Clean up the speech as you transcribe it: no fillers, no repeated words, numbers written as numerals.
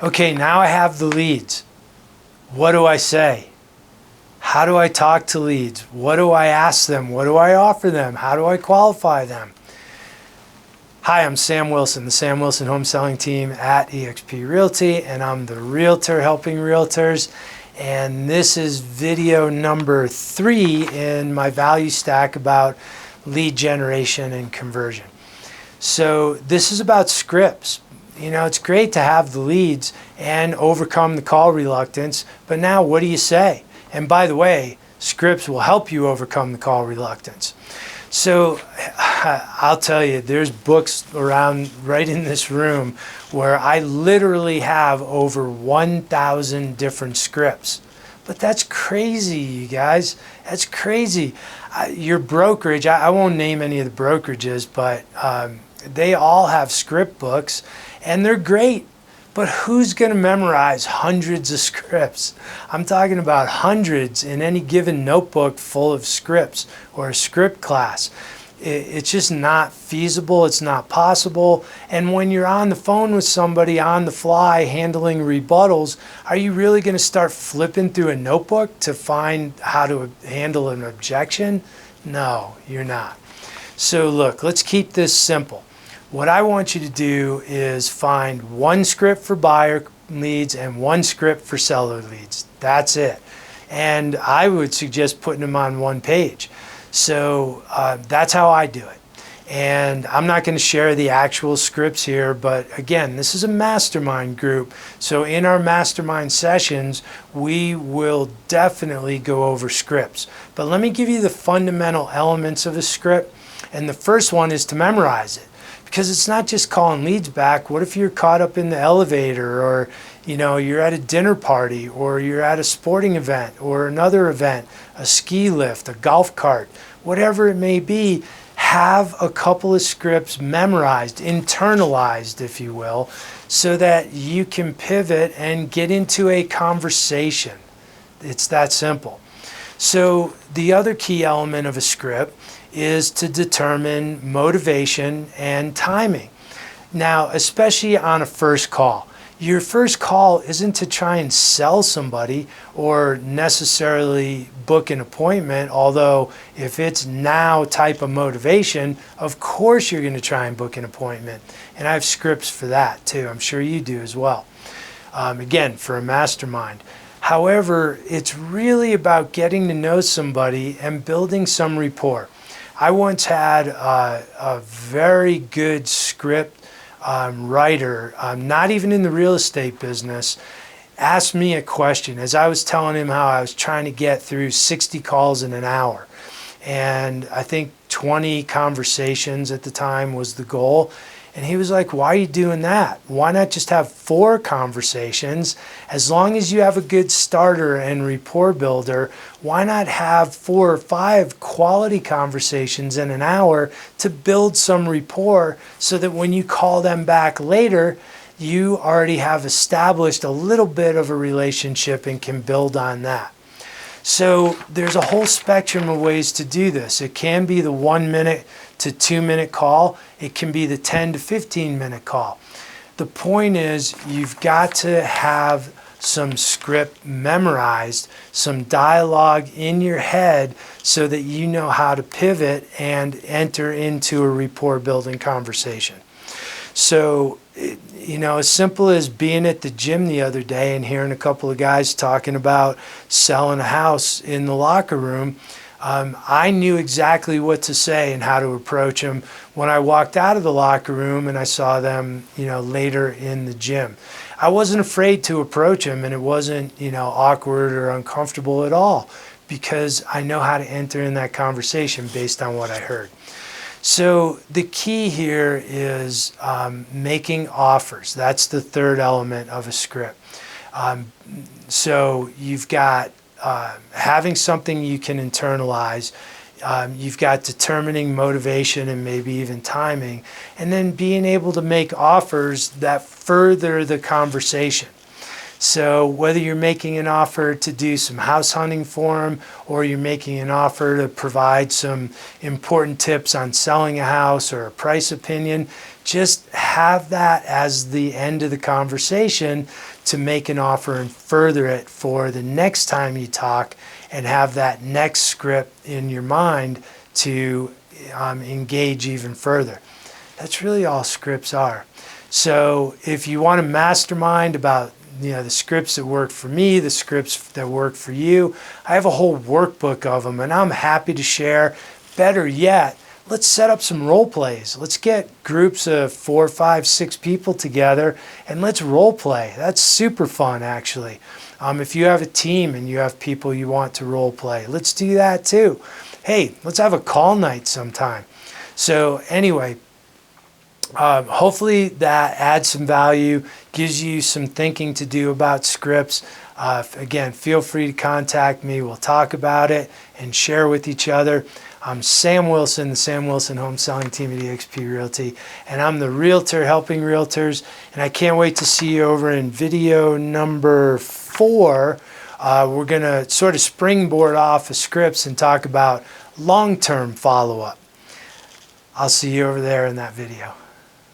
Okay, now I have the leads. What do I say? How do I talk to leads? What do I ask them? What do I offer them? How do I qualify them? Hi, I'm Sam Wilson, the Sam Wilson Home Selling Team at eXp Realty, and I'm the Realtor helping Realtors. And this is video number 3 in my value stack about lead generation and conversion. So this is about scripts. You know, it's great to have the leads and overcome the call reluctance, but now what do you say? And by the way, scripts will help you overcome the call reluctance. So I'll tell you, there's books around right in this room where I literally have over 1,000 different scripts. But that's crazy, you guys. That's crazy. Your brokerage, I won't name any of the brokerages, but they all have script books and they're great. But who's going to memorize hundreds of scripts? I'm talking about hundreds in any given notebook full of scripts or a script class. It's just not feasible. It's not possible. And when you're on the phone with somebody on the fly handling rebuttals, are you really going to start flipping through a notebook to find how to handle an objection? No, you're not. So look, let's keep this simple. What I want you to do is find one script for buyer leads and one script for seller leads. That's it. And I would suggest putting them on one page. So that's how I do it. And I'm not going to share the actual scripts here, but again, this is a mastermind group. So in our mastermind sessions, we will definitely go over scripts. But let me give you the fundamental elements of a script. And the first one is to memorize it. Because it's not just calling leads back. What if you're caught up in the elevator, or you're at a dinner party, or you're at a sporting event or another event, a ski lift, a golf cart, whatever it may be. Have a couple of scripts memorized, internalized, if you will, so that you can pivot and get into a conversation. It's that simple. So the other key element of a script is to determine motivation and timing. Now, especially on a first call. Your first call isn't to try and sell somebody or necessarily book an appointment, although if it's now type of motivation, of course you're going to try and book an appointment. And I have scripts for that too. I'm sure you do as well. Again, for a mastermind. However, it's really about getting to know somebody and building some rapport. I once had a very good script writer, not even in the real estate business, asked me a question as I was telling him how I was trying to get through 60 calls in an hour. And I think 20 conversations at the time was the goal. And he was like, why are you doing that? Why not just have 4 conversations? As long as you have a good starter and rapport builder, why not have 4 or 5 quality conversations in an hour to build some rapport so that when you call them back later, you already have established a little bit of a relationship and can build on that. So there's a whole spectrum of ways to do this. It can be the 1 minute to 2 minute call. It can be the 10 to 15 minute call. The point is you've got to have some script memorized, some dialogue in your head so that you know how to pivot and enter into a rapport building conversation. So, as simple as being at the gym the other day and hearing a couple of guys talking about selling a house in the locker room, I knew exactly what to say and how to approach them when I walked out of the locker room and I saw them, later in the gym. I wasn't afraid to approach them, and it wasn't, awkward or uncomfortable at all because I know how to enter in that conversation based on what I heard. So the key here is making offers. That's the third element of a script. So you've got having something you can internalize. You've got determining motivation and maybe even timing, and then being able to make offers that further the conversation. So whether you're making an offer to do some house hunting for them, or you're making an offer to provide some important tips on selling a house or a price opinion, just have that as the end of the conversation to make an offer and further it for the next time you talk, and have that next script in your mind to engage even further. That's really all scripts are. So if you want a mastermind about the scripts that work for me, the scripts that work for you, I have a whole workbook of them, and I'm happy to share. Better yet, let's set up some role plays. Let's get groups of 4, 5, 6 people together and let's role play. That's super fun, actually. If you have a team and you have people you want to role play, let's do that too. Hey, let's have a call night sometime. So anyway, hopefully that adds some value, gives you some thinking to do about scripts. Again, feel free to contact me. We'll talk about it and share with each other. I'm Sam Wilson, the Sam Wilson Home Selling Team at eXp Realty, and I'm the Realtor helping Realtors, and I can't wait to see you over in video number 4. We're going to sort of springboard off of scripts and talk about long-term follow-up. I'll see you over there in that video.